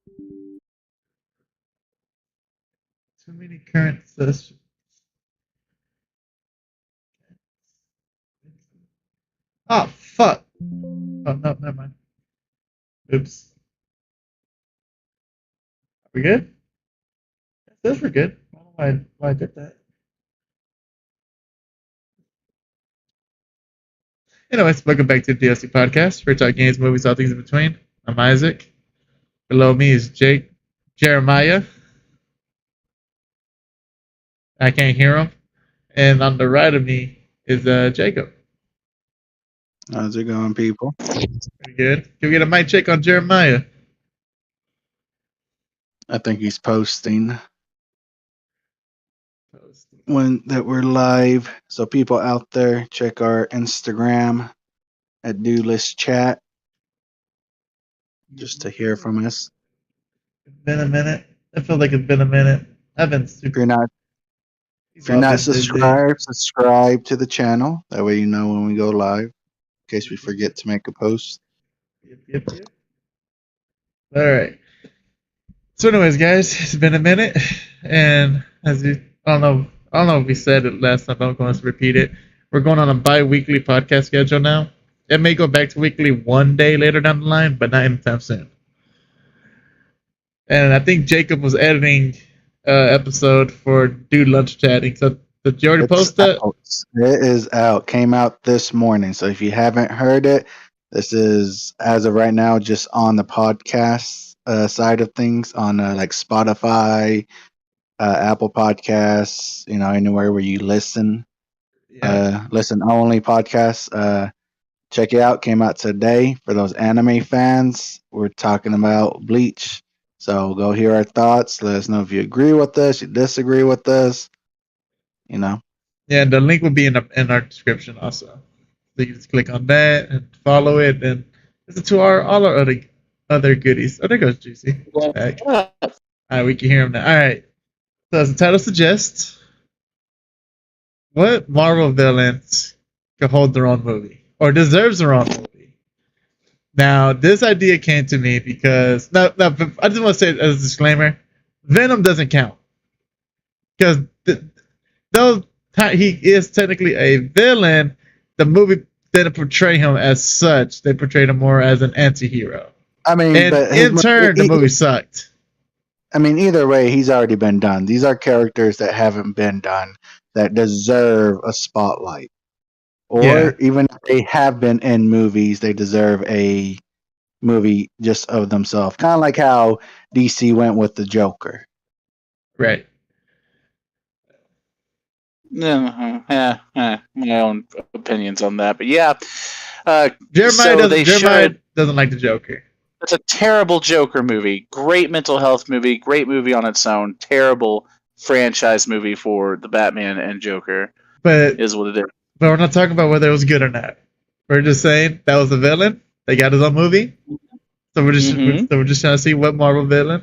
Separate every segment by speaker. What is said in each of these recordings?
Speaker 1: Too many current sessions. Oh fuck! Oh no, never mind. Oops. Are we good? It says we're good. I don't know why I did that. Anyways, welcome back to the DLC podcast. We're talking games, movies, all things in between. I'm Isaac. Below me is Jake, Jeremiah. I can't hear him. And on the right of me is Jacob.
Speaker 2: How's it going, people?
Speaker 1: Pretty good. Can we get a mic check on Jeremiah?
Speaker 2: I think he's posting when that we're live. So people out there, check our Instagram at Do List Chat just to hear from us.
Speaker 1: It's been a minute. I feel like it's been a minute. I've been super.
Speaker 2: If you're not subscribed, subscribe to the channel. That way you know when we go live. In case we forget to make a post.
Speaker 1: Yep. All right. So, anyways, guys, it's been a minute, and as you, I don't know if we said it last time, but I'm going to repeat it. We're going on a bi-weekly podcast schedule now. It may go back to weekly one day later down the line, but not anytime soon. And I think Jacob was editing episode for Dude Lunch Chatting. So did you already post that?
Speaker 2: It is out. Came out this morning. So if you haven't heard it, this is as of right now just on the podcast side of things on like Spotify, Apple Podcasts, anywhere where you listen. Listen only podcasts. Check it out. Came out today for those anime fans. We're talking about Bleach. So go hear our thoughts. Let us know if you agree with us, you disagree with us.
Speaker 1: Yeah, the link will be in our description also. So you just click on that and follow it and listen to all our other goodies. Oh, there goes Juicy. All right, we can hear him now. All right. So as the title suggests, what Marvel villains could hold their own movie or deserves their own movie? Now, this idea came to me because I just want to say as a disclaimer, Venom doesn't count because though he is technically a villain, the movie didn't portray him as such. They portrayed him more as an anti-hero.
Speaker 2: I mean,
Speaker 1: and in turn, the movie sucked.
Speaker 2: I mean, either way, he's already been done. These are characters that haven't been done that deserve a spotlight. Or even if they have been in movies, they deserve a movie just of themselves. Kind of like how DC went with the Joker.
Speaker 1: Right.
Speaker 3: Yeah, my own opinions on that, but yeah.
Speaker 1: Jeremiah doesn't like the Joker.
Speaker 3: It's a terrible Joker movie. Great mental health movie. Great movie on its own. Terrible franchise movie for the Batman and Joker.
Speaker 1: But
Speaker 3: is what it is.
Speaker 1: But we're not talking about whether it was good or not. We're just saying that was a villain. They got his own movie. So we're just trying to see what Marvel villain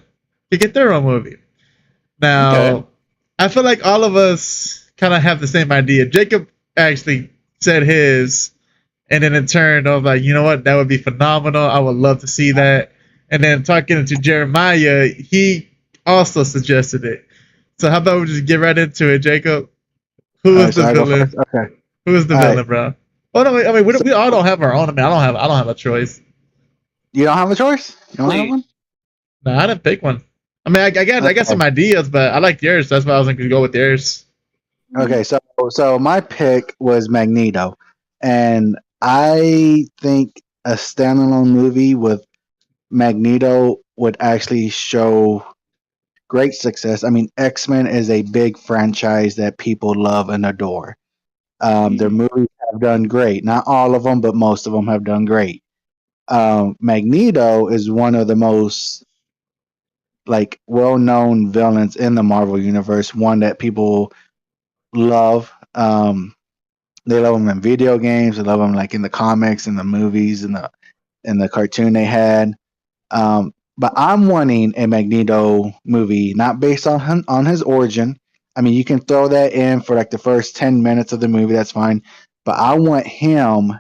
Speaker 1: could get their own movie. Now, I feel like all of us kind of have the same idea. Jacob actually said his, and then in turn, I was like, you know what? That would be phenomenal. I would love to see that. And then talking to Jeremiah, he also suggested it. So how about we just get right into it, Jacob? Who is the villain?
Speaker 2: Okay.
Speaker 1: Who is the villain, bro? Oh no, I mean, we all don't have our own. I mean, I don't have a choice.
Speaker 2: You don't have a choice? You don't have one?
Speaker 1: No, I didn't pick one. I mean, I got some ideas, but I liked yours. That's why I was going to go with yours.
Speaker 2: Okay, so my pick was Magneto, and I think a standalone movie with Magneto would actually show great success. I mean, X-Men is a big franchise that people love and adore. Their movies have done great. Not all of them, but most of them have done great. Magneto is one of the most well-known villains in the Marvel universe. One that people love. They love him in video games. They love him in the comics, in the movies, in the cartoon they had. But I'm wanting a Magneto movie not based on his origin. I mean, you can throw that in for the first 10 minutes of the movie. That's fine. But I want him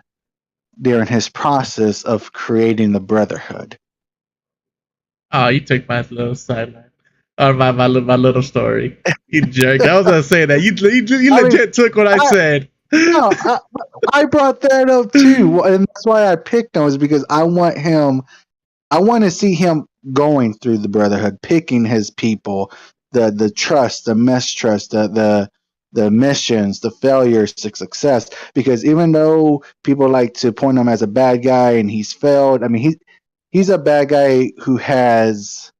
Speaker 2: during his process of creating the Brotherhood.
Speaker 1: Oh, you took my little sideline. Or my little story. You jerk. I was gonna say that. You legit took what I said.
Speaker 2: No, I brought that up too, and that's why I picked him, is because I want to see him going through the Brotherhood, picking his people, the trust, the mistrust, the missions, the failures, the success. Because even though people like to point him as a bad guy and he's failed, I mean he's a bad guy who has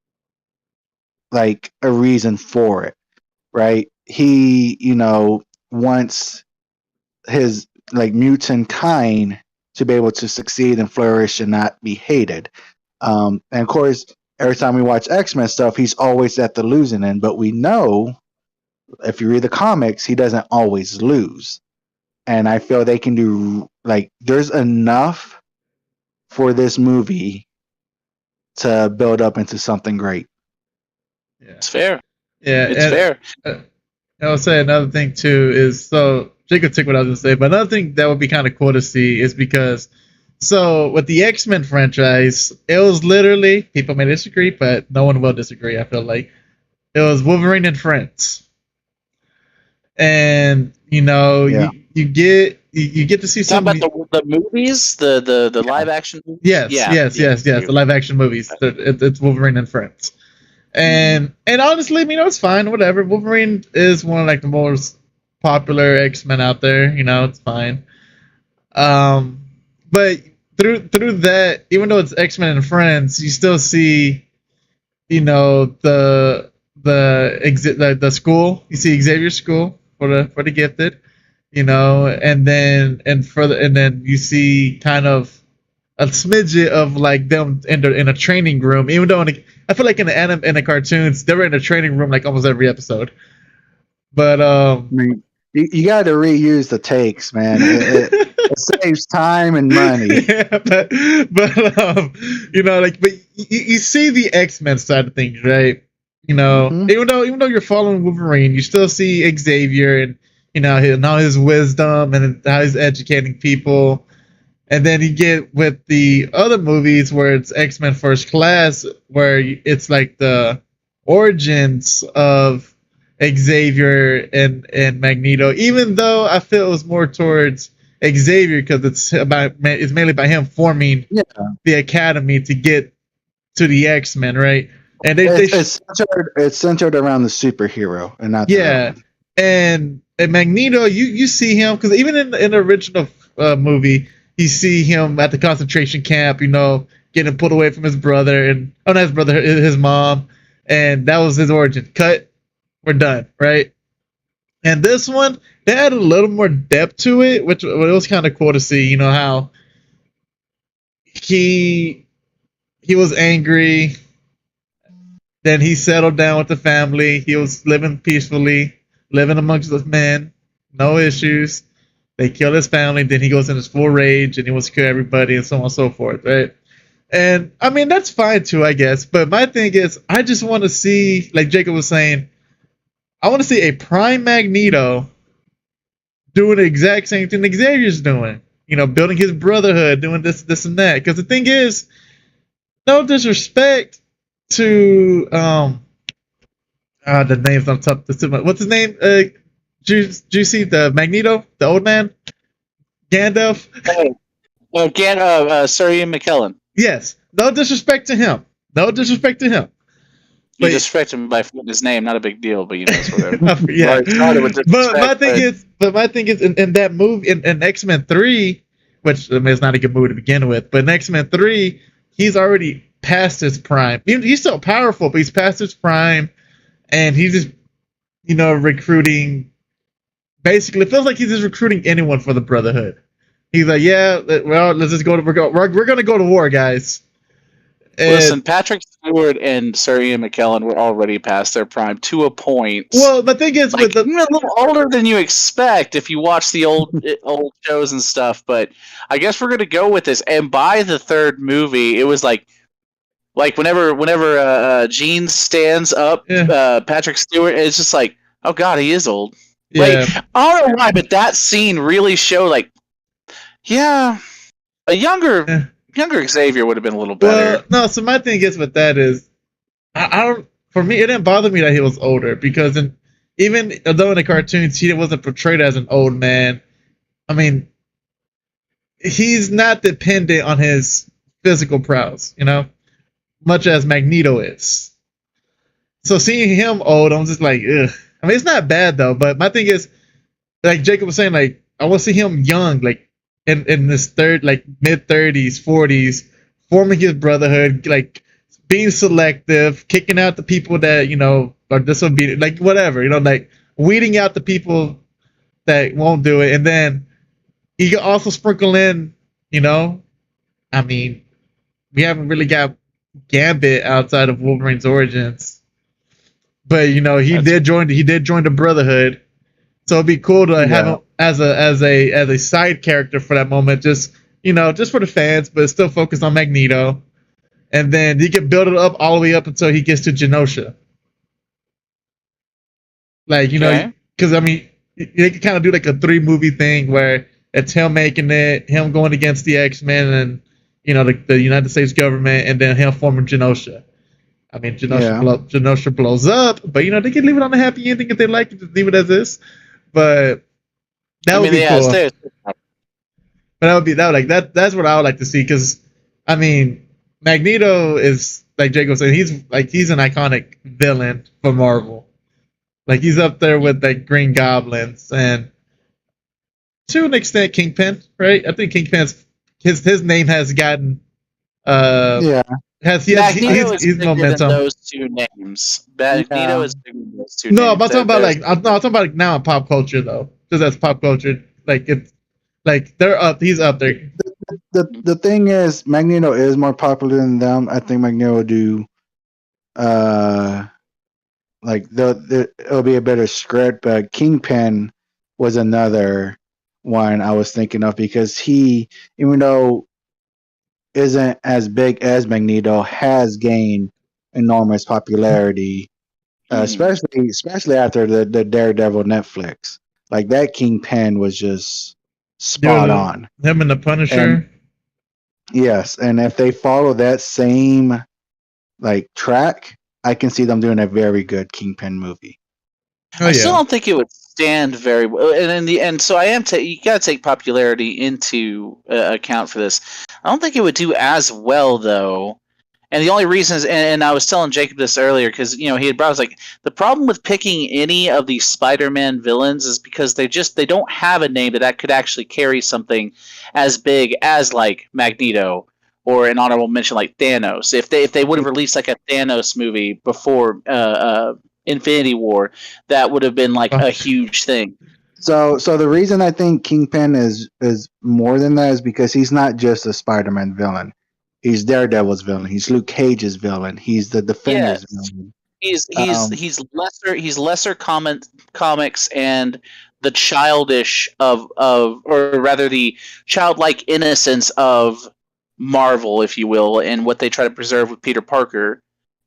Speaker 2: like a reason for it, right? He, wants his like mutant kind to be able to succeed and flourish and not be hated. And of course, every time we watch X-Men stuff, he's always at the losing end. But we know, if you read the comics, he doesn't always lose. And I feel they can do, like, there's enough for this movie to build up into something great.
Speaker 1: Yeah.
Speaker 3: It's fair.
Speaker 1: Yeah,
Speaker 3: It's fair.
Speaker 1: I'll say another thing too is, so Jacob took what I was gonna say, but another thing that would be kind of cool to see is because, so with the X-Men franchise, it was literally, people may disagree, but no one will disagree. I feel like it was Wolverine and friends, and
Speaker 2: Yeah.
Speaker 1: you get to see
Speaker 3: Talk
Speaker 1: some.
Speaker 3: about the movies, the live action movies?
Speaker 1: Yes, the live action movies. It's Wolverine and friends. And honestly, it's fine, whatever. Wolverine is one of like the most popular X-Men out there, it's fine. But through that, even though it's X-Men and friends, you still see, the school. You see Xavier School for the gifted, and then you see kind of a smidge of like them in a training room. Even though I feel like in the cartoons they were in a training room like almost every episode. But
Speaker 2: I mean, you got to reuse the takes, man. It saves time and money.
Speaker 1: Yeah, but you see the X-Men side of things, right? Even though you're following Wolverine, you still see Xavier and his wisdom and how he's educating people. And then you get with the other movies where it's X-Men First Class, where it's like the origins of Xavier and Magneto. Even though I feel it was more towards Xavier because it's mainly about him forming the Academy to get to the X-Men, right? And
Speaker 2: it's centered around the superhero and not the villain.
Speaker 1: And Magneto, you see him because even in the original movie. You see him at the concentration camp, getting pulled away from his brother and not his brother, his mom, and that was his origin. Cut, we're done, right? And this one, they added a little more depth to it, which it was kind of cool to see. How he was angry, then he settled down with the family. He was living peacefully, living amongst the men, no issues. They kill his family, then he goes in his full rage and he wants to kill everybody and so on and so forth, right? And that's fine too, I guess. But my thing is, I just want to see, like Jacob was saying, I want to see a Prime Magneto doing the exact same thing Xavier's doing. Building his brotherhood, doing this and that. Because the thing is, no disrespect to the name's on top. What's his name? Juicy, the Magneto, the old man, Gandalf.
Speaker 3: Sir Ian McKellen.
Speaker 1: Yes, no disrespect to him.
Speaker 3: You disrespect him by flipping his name, not a big deal, but it's whatever.
Speaker 1: Yeah. But my thing is, in that movie, in X-Men 3, which is not a good movie to begin with, but in X-Men 3, he's already past his prime. He's still powerful, but he's past his prime, and he's just, recruiting. Basically, it feels like he's just recruiting anyone for the Brotherhood. He's like, let's just go to we're gonna go to war, guys.
Speaker 3: Listen, Patrick Stewart and Sir Ian McKellen were already past their prime to a point.
Speaker 1: Well, the thing is,
Speaker 3: a little older than you expect if you watch the old shows and stuff. But I guess we're gonna go with this. And by the third movie, it was like whenever Gene stands up, Patrick Stewart, it's just like, oh god, he is old.
Speaker 1: Yeah.
Speaker 3: Like, I don't know why, but that scene really showed, a younger Xavier would have been a little better.
Speaker 1: Well, no, so my thing is with that is, I don't. For me, it didn't bother me that he was older because even though in the cartoons he wasn't portrayed as an old man, I mean, he's not dependent on his physical prowess, much as Magneto is. So seeing him old, I'm just like, ugh. I mean, it's not bad though, but my thing is, like Jacob was saying, like I want to see him young, like in this like mid 30s, 40s, forming his brotherhood, like being selective, kicking out the people that are disobedient, like whatever, like weeding out the people that won't do it, and then you can also sprinkle in, I mean, we haven't really got Gambit outside of Wolverine's origins, but he did join the Brotherhood, so it'd be cool to have him as a side character for that moment, just for the fans, but still focus on Magneto, and then you can build it up all the way up until he gets to Genosha. Like because I mean, they can kind of do like a 3-movie thing where it's him making it, him going against the X-Men, and the United States government, and then him forming Genosha. I mean, Genosha blows up, but they can leave it on a happy ending if they like to leave it as is. But that would be cool. But that's what I would like to see, because I mean, Magneto is, like Jacob said, he's an iconic villain for Marvel. Like he's up there with like Green Goblins and to an extent Kingpin, right? I think Kingpin's his name has gotten he's momentum.
Speaker 3: Those two names. Magneto is bigger than those two names.
Speaker 1: No, but I'm talking about like now in pop culture though. Just as pop culture, like it's like they're up. He's up there.
Speaker 2: The thing is, Magneto is more popular than them. I think Magneto will do, like it'll be a better script. But Kingpin was another one I was thinking of, because he, even though isn't as big as Magneto, has gained enormous popularity, especially after the Daredevil Netflix. Like that Kingpin was just spot on.
Speaker 1: Him and the Punisher.
Speaker 2: And, yes, and if they follow that same like track, I can see them doing a very good Kingpin movie.
Speaker 3: I still don't think it would stand very well, and in the end, so I am. You got to take popularity into account for this. I don't think it would do as well though, and the only reason is, and I was telling Jacob this earlier because he had brought us like the problem with picking any of these Spider-Man villains is because they don't have a name that could actually carry something as big as like Magneto or an honorable mention like Thanos. If they would have released like a Thanos movie before Infinity War, that would have been like a huge thing.
Speaker 2: So the reason I think Kingpin is more than that is because he's not just a Spider-Man villain. He's Daredevil's villain. He's Luke Cage's villain. He's the Defender's villain.
Speaker 3: He's lesser comics and the childish or rather the childlike innocence of Marvel, if you will, and what they try to preserve with Peter Parker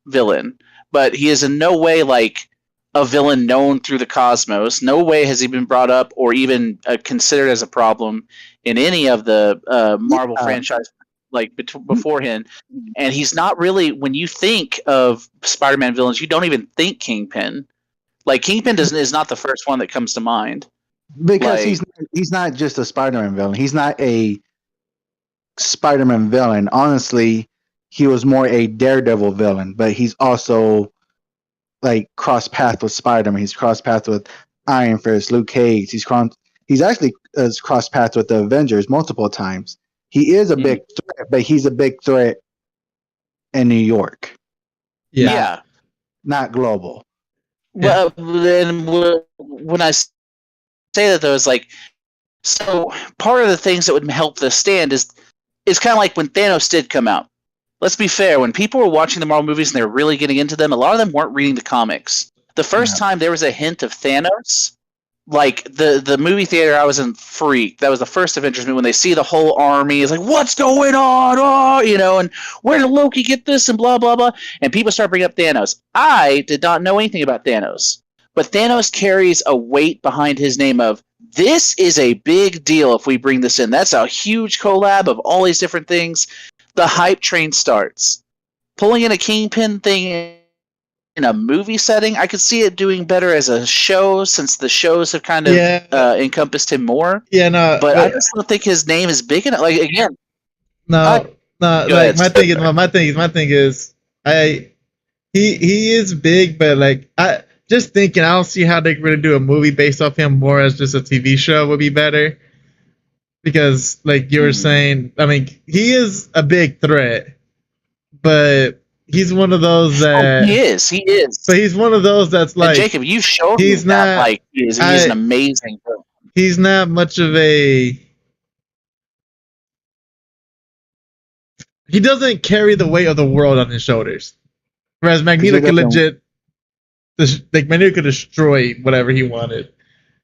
Speaker 3: villain. But he is in no way like a villain known through the cosmos. No way has he been brought up or even considered as a problem in any of the Marvel franchise like beforehand. And he's not really, when you think of Spider-Man villains, you don't even think Kingpin. Like Kingpin is not the first one that comes to mind.
Speaker 2: Because he's not just a Spider-Man villain. He's not a Spider-Man villain. Honestly, he was more a Daredevil villain, but he's also like cross path with Spider-Man. He's cross path with Iron Fist, Luke Cage. He's actually cross path with the Avengers multiple times. He is a big threat, but he's a big threat in New York.
Speaker 3: Yeah.
Speaker 2: Not global.
Speaker 3: Well, then when I say that though, it's like, so part of the things that would help this stand is kind of like when Thanos did come out. Let's be fair, when people were watching the Marvel movies and they were really getting into them, a lot of them weren't reading the comics. The first time there was a hint of Thanos, like the movie theater I was in freaked. That was the first Avengers movie when they see the whole army. It's like, what's going on? Oh, and where did Loki get this and blah, blah, blah. And people start bringing up Thanos. I did not know anything about Thanos. But Thanos carries a weight behind his name of, this is a big deal if we bring this in. That's a huge collab of all these different things. The hype train starts. Pulling in a Kingpin thing in a movie setting. I could see it doing better as a show, since the shows have kind of encompassed him more.
Speaker 1: Yeah, no,
Speaker 3: But I just don't think his name is big enough. Like, again,
Speaker 1: no. Like
Speaker 3: ahead.
Speaker 1: my thing is, he is big, but like I just thinking, I don't see how they really do a movie based off him more as just a TV show would be better. Because, like you were saying, I mean, he is a big threat, but he's one of those that
Speaker 3: he is.
Speaker 1: But he's one of those that's like,
Speaker 3: and Jacob, you showed
Speaker 1: he's
Speaker 3: me
Speaker 1: not
Speaker 3: that, like he's an amazing villain.
Speaker 1: He's not much of a. He doesn't carry the weight of the world on his shoulders, whereas Magneto could legit, like Magneto could destroy whatever he wanted.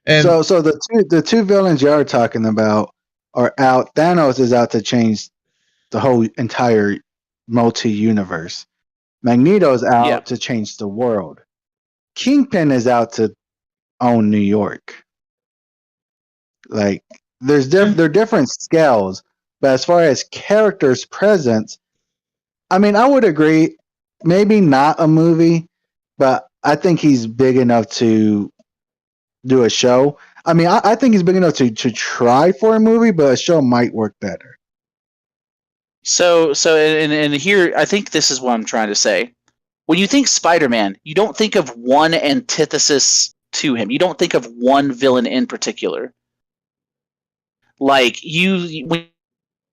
Speaker 1: And
Speaker 2: so the two villains you are talking about are out. Thanos is out to change the whole entire multi-universe. Magneto's out to change the world. Kingpin is out to own New York. Like they're different scales, but as far as characters' presence, I mean, I would agree. Maybe not a movie, but I think he's big enough to do a show. I mean, I think he's big enough to try for a movie, but a show might work better.
Speaker 3: So and here, I think this is what I'm trying to say. When you think Spider-Man, you don't think of one antithesis to him. You don't think of one villain in particular. Like when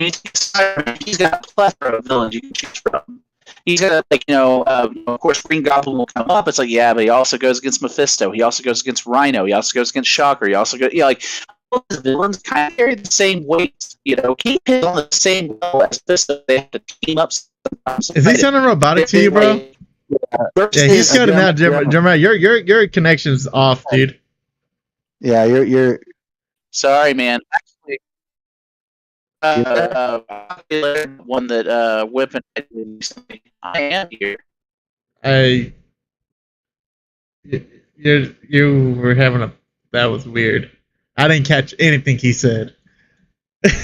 Speaker 3: you think of Spider-Man, he's got a plethora of villains you can choose from. He's got, like, of course, Green Goblin will come up. It's like, yeah, but he also goes against Mephisto. He also goes against Rhino. He also goes against Shocker. He also goes, like, all the villains kind of carry the same weight. Kingpin's on the same level as Mephisto. They have to team up sometimes.
Speaker 1: Is he sounding robotic to you, bro? Yeah, he's cutting out. Jeremiah, your connection's off, dude.
Speaker 2: Yeah, you're.
Speaker 3: Sorry, man. Actually, one that Whip and I did recently. I am here.
Speaker 1: You were having a. That was weird. I didn't catch anything he said.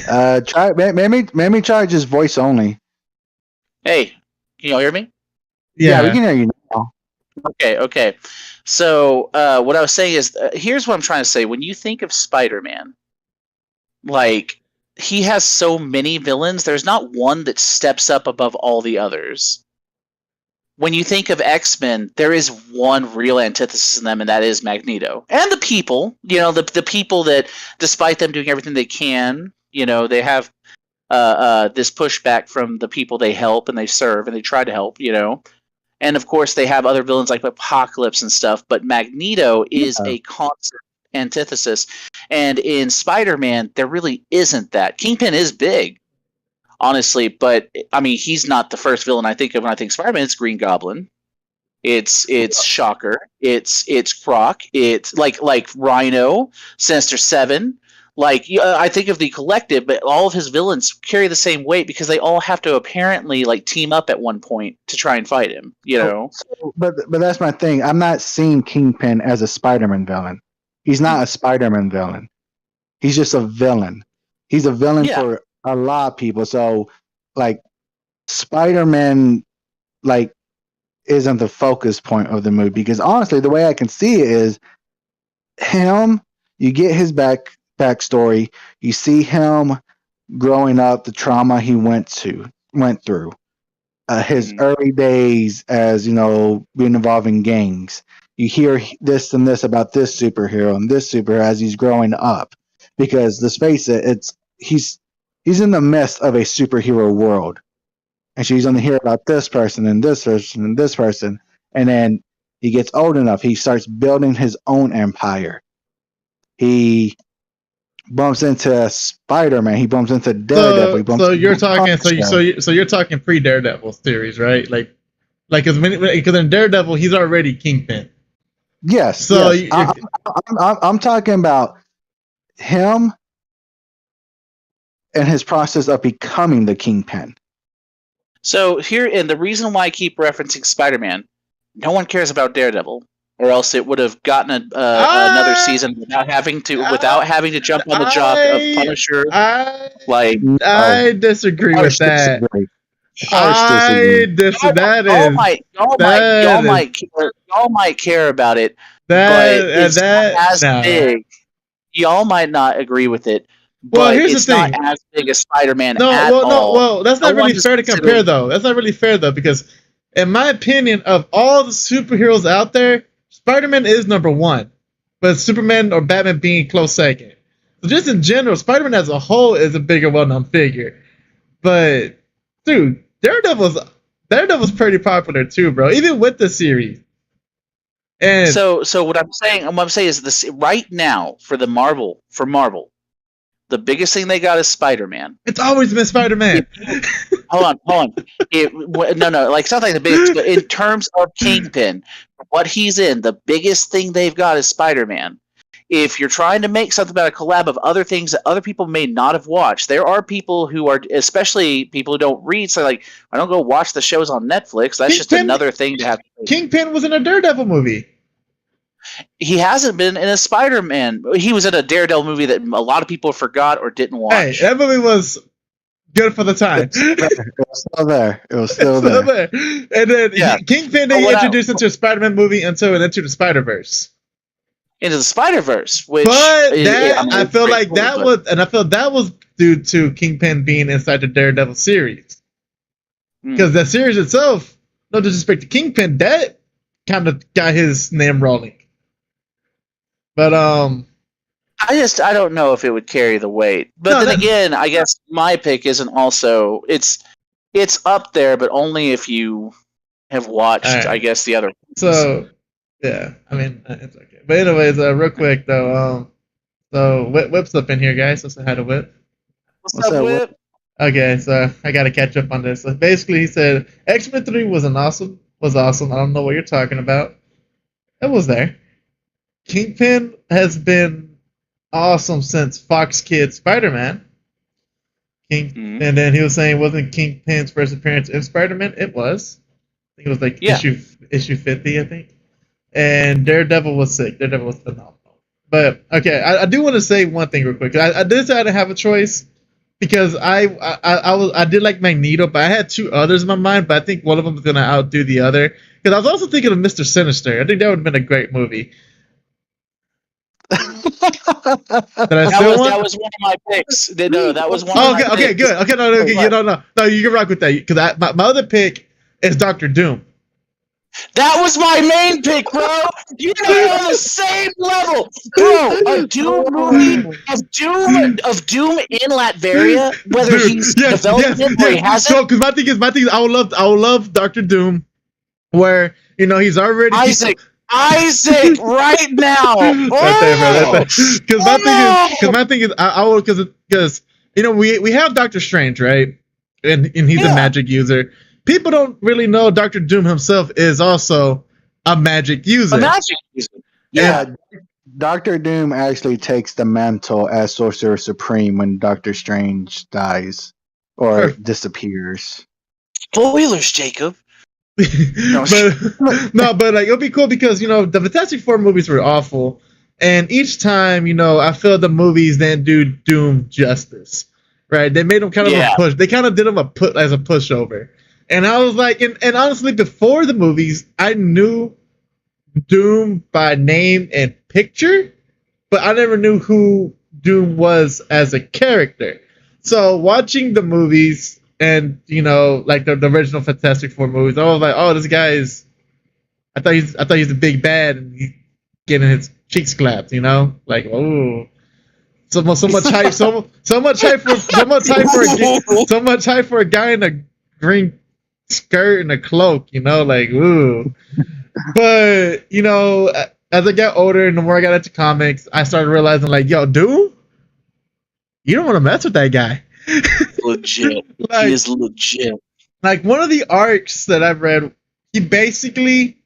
Speaker 2: Try maybe try just voice only.
Speaker 3: Hey, can you all hear me?
Speaker 2: Yeah, we can hear you now.
Speaker 3: Okay. So what I was saying is, here's what I'm trying to say. When you think of Spider-Man, like, he has so many villains, there's not one that steps up above all the others. When you think of X-Men, there is one real antithesis in them, and that is Magneto. And the people, the people that, despite them doing everything they can, they have this pushback from the people they help and they serve and they try to help, And of course, they have other villains like Apocalypse and stuff, but Magneto is a constant antithesis. And in Spider-Man, there really isn't that. Kingpin is big, honestly, but I mean, he's not the first villain I think of when I think Spider-Man. It's Green Goblin. It's Shocker. It's Croc. It's like Rhino, Sinister Seven. Like, I think of the Collective, but all of his villains carry the same weight because they all have to apparently like team up at one point to try and fight him.
Speaker 2: But that's my thing. I'm not seeing Kingpin as a Spider-Man villain. He's not a Spider-Man villain. He's just a villain. He's a villain for a lot of people. So, like, Spider-Man, like, isn't the focus point of the movie, because honestly, the way I can see it is him. You get his backstory. You see him growing up, the trauma he went through, his early days as being involved in gangs. You hear this and this about this superhero and this superhero as he's growing up, because let's face it, he's in the midst of a superhero world, and she's going to hear about this person and this person and this person, and then he gets old enough, he starts building his own empire. He bumps into Spider-Man. He bumps into Daredevil.
Speaker 1: So you're talking pre-Daredevil series, right? Like because in Daredevil he's already Kingpin.
Speaker 2: Yes.
Speaker 1: So
Speaker 2: yes. I'm talking about him and his process of becoming the Kingpin.
Speaker 3: So here, and the reason why I keep referencing Spider-Man, no one cares about Daredevil, or else it would have gotten another season without having to jump on the job of Punisher.
Speaker 1: I disagree with that.
Speaker 2: harsh decision.
Speaker 3: Y'all might care about it, but it's not as big. Y'all might not agree with it, but it's not as big as Spider-Man at all.
Speaker 1: Well, that's not really fair to compare, though. That's not really fair, though, because in my opinion, of all the superheroes out there, Spider-Man is number one, but Superman or Batman being close second. So just in general, Spider-Man as a whole is a bigger, well-known figure. But dude, Daredevil's pretty popular too, bro. Even with the series. And
Speaker 3: so what I'm saying is this right now for Marvel, the biggest thing they got is Spider-Man.
Speaker 1: It's always been Spider-Man.
Speaker 3: Hold on. No. Like, it's not like the biggest, but in terms of Kingpin, what he's in, the biggest thing they've got is Spider-Man. If you're trying to make something about a collab of other things that other people may not have watched, there are people who are, especially people who don't read, so like, I don't go watch the shows on Netflix. That's just another thing to have.
Speaker 1: Kingpin was in a Daredevil movie.
Speaker 3: He hasn't been in a Spider-Man. He was in a Daredevil movie that a lot of people forgot or didn't watch.
Speaker 1: Hey, that movie was good for the time.
Speaker 2: It was still there.
Speaker 1: And then Kingpin, they introduced into a Spider-Man movie until Into the Spider-Verse.
Speaker 3: Into the Spider-Verse, which
Speaker 1: I feel that was due to Kingpin being inside the Daredevil series. Because the series itself, no disrespect to Kingpin, that kind of got his name rolling. But
Speaker 3: I don't know if it would carry the weight. But again, I guess my pick isn't also it's up there, but only if you have watched, I guess, the other ones.
Speaker 1: So yeah, I mean, it's okay. But anyways, real quick though, so Whip's up in here, guys. So say hi to Whip.
Speaker 3: What's up, Whip?
Speaker 1: Okay, so I gotta catch up on this. So basically, he said X-Men 3 was awesome. I don't know what you're talking about. It was there. Kingpin has been awesome since Fox Kids Spider-Man. And then he was saying, wasn't Kingpin's first appearance in Spider-Man? It was. I think it was like issue 50, I think. And Daredevil was sick. Daredevil was phenomenal. But okay, I do want to say one thing real quick. I did say I didn't have a choice because I did like Magneto, but I had two others in my mind. But I think one of them was gonna outdo the other because I was also thinking of Mr. Sinister. I think that would have been a great movie.
Speaker 3: That was one of my picks. No, that was one. Of my
Speaker 1: okay,
Speaker 3: picks.
Speaker 1: Good. Okay, no, you can rock with that because my other pick is Dr. Doom.
Speaker 3: That was my main pick, bro. You and I are on the same level, bro. A Doom movie of Doom in Latveria, whether he's developing it or he hasn't.
Speaker 1: So, because my thing is, I would love Dr. Doom, where he's already
Speaker 3: Isaac right now.
Speaker 1: Because my thing is, I would because we have Doctor Strange, right, and he's a magic user. People don't really know Dr. Doom himself is also a magic user.
Speaker 2: Yeah, Dr. Doom actually takes the mantle as Sorcerer Supreme when Doctor Strange dies or disappears.
Speaker 3: Spoilers, Jacob.
Speaker 1: but like it'll be cool because the Fantastic Four movies were awful, and each time I feel the movies didn't do Doom justice. Right? They made him kind of a push. They kind of did him as a pushover. And I was like, and honestly, before the movies, I knew Doom by name and picture, but I never knew who Doom was as a character. So watching the movies and like the original Fantastic Four movies, I was like, oh, this guy is. I thought he's a big bad and he's getting his cheeks clapped, like oh. So much hype for a guy in a green skirt and a cloak, like ooh. But as I got older and the more I got into comics, I started realizing like, yo, Doom, you don't want to mess with that guy.
Speaker 3: Legit. He is legit.
Speaker 1: Like one of the arcs that I've read, he basically,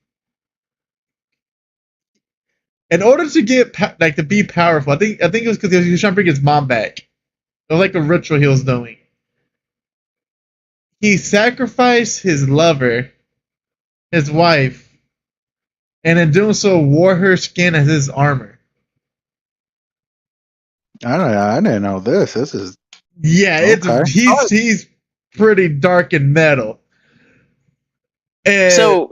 Speaker 1: in order to get to be powerful, I think it was because he was trying to bring his mom back. It was like a ritual he was doing. He sacrificed his lover, his wife, and in doing so wore her skin as his armor.
Speaker 2: I didn't know this. This is
Speaker 1: he's pretty dark and metal. And
Speaker 3: So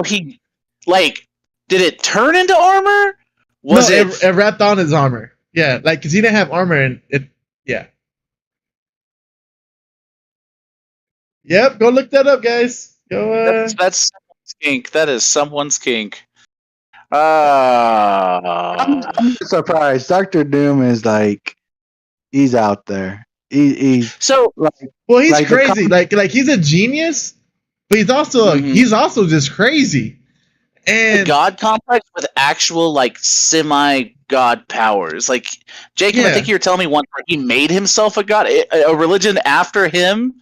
Speaker 3: he like did it turn into armor? Was
Speaker 1: it wrapped on his armor? Yeah, like because he didn't have armor and it. Yeah. Yep, go look that up, guys. Go.
Speaker 3: That's someone's kink. That is someone's kink.
Speaker 2: I'm surprised. Dr. Doom is like, he's out there. He's
Speaker 3: so
Speaker 2: like,
Speaker 1: well, he's like crazy. Like he's a genius, but he's also just crazy. And
Speaker 3: the god complex with actual like semi-god powers. Like Jacob, I think you were telling me once he made himself a god, a religion after him.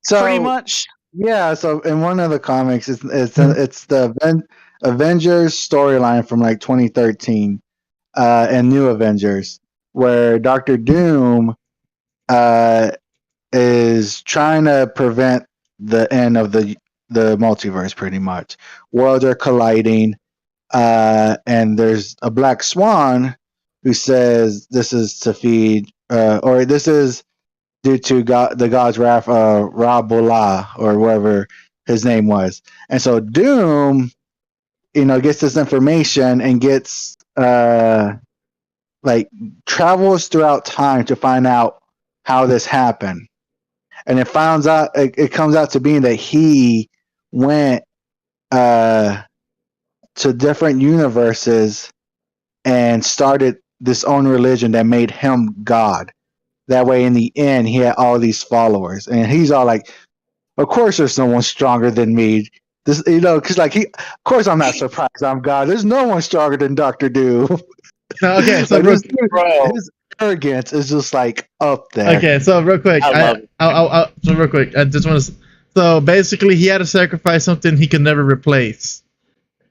Speaker 3: So, pretty much.
Speaker 2: Yeah. So in one of the comics, it's the Avengers storyline from like 2013, and New Avengers, where Doctor Doom is trying to prevent the end of the multiverse. Pretty much, worlds are colliding, and there's a Black Swan who says this is to feed, or this is due to the god's wrath, Ra-Bula, or whatever his name was. And so Doom, gets this information and gets travels throughout time to find out how this happened. And it comes out to being that he went to different universes and started this own religion that made him God. That way, in the end, he had all these followers, and he's all like, "Of course, there's someone stronger than me." This, because of course, I'm not surprised. I'm God. There's no one stronger than Doctor Doom.
Speaker 1: Okay, so
Speaker 2: his arrogance is just like up there.
Speaker 1: Okay, so real quick, I just want to. So basically, he had to sacrifice something he could never replace,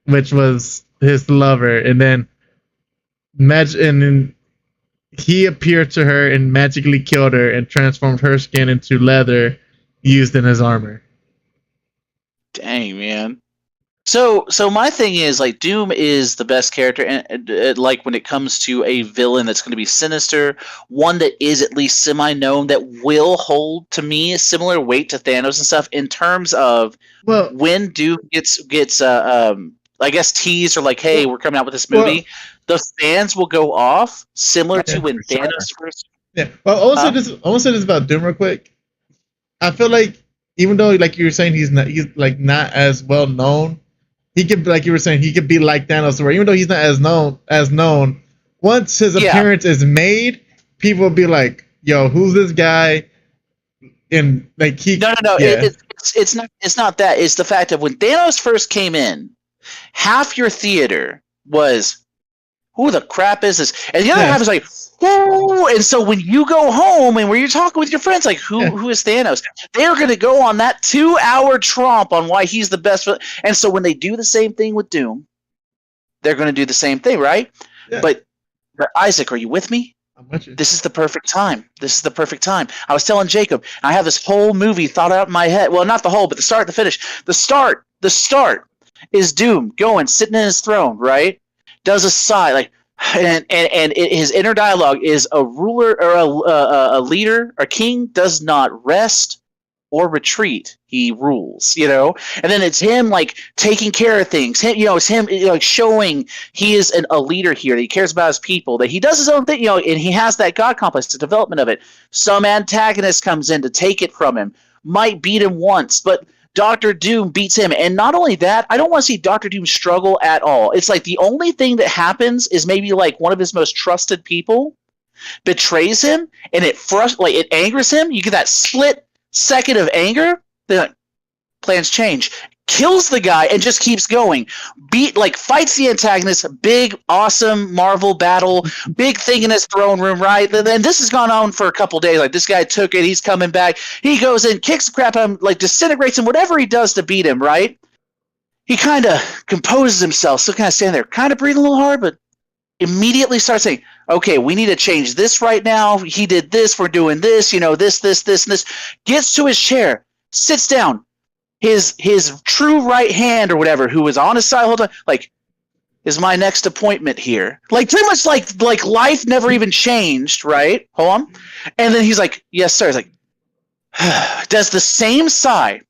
Speaker 1: which was his lover, and then he appeared to her and magically killed her and transformed her skin into leather used in his armor.
Speaker 3: Dang, man. So my thing is, like, Doom is the best character, and like when it comes to a villain that's going to be sinister, one that is at least semi-known, that will hold to me a similar weight to Thanos and stuff in terms of when Doom gets I guess teased or like, hey, we're coming out with this movie, the fans will go off similar to when Thanos first.
Speaker 1: Yeah. Well, I want to say this about Doom real quick. I feel like even though, like you were saying, he's not as well known, he could, like you were saying, he could be like Thanos, where even though he's not as known, once his appearance is made, people will be like, "Yo, who's this guy?" And like
Speaker 3: No. Yeah. It's not that. It's the fact that when Thanos first came in, half your theater was, who the crap is this? And the other half is like, whoa! And so when you go home and when you're talking with your friends, like, who is Thanos? They're going to go on that 2-hour tromp on why he's the best. And so when they do the same thing with Doom, they're going to do the same thing, right? Yeah. But Isaac, are you with me?
Speaker 1: I'm with you.
Speaker 3: This is the perfect time. I was telling Jacob, I have this whole movie thought out in my head. Well, not the whole, but the start, the finish. The start is Doom going, sitting in his throne, right? Does a sigh, like, and his inner dialogue is a ruler or a leader, a king does not rest or retreat. He rules, and then it's him like taking care of things. It's him like showing he is a leader here, that he cares about his people, that he does his own thing, and he has that God complex, the development of it. Some antagonist comes in to take it from him, might beat him once, but Doctor Doom beats him. And not only that, I don't want to see Doctor Doom struggle at all. It's like the only thing that happens is maybe like one of his most trusted people betrays him, and it angers him. You get that split second of anger, then plans change. Kills the guy and just keeps going. Fights the antagonist, big, awesome Marvel battle, big thing in his throne room, right? And this has gone on for a couple days. Like, this guy took it, he's coming back. He goes in, kicks the crap out of him, like disintegrates him, whatever he does to beat him, right? He kind of composes himself, still kind of standing there, kind of breathing a little hard, but immediately starts saying, okay, we need to change this right now. He did this, we're doing this, this, and this. Gets to his chair, sits down. His true right hand or whatever, who was on his side the whole time, like, is my next appointment here. Like, pretty much like life never even changed, right? Hold on. And then he's like, yes, sir. He's like, does the same side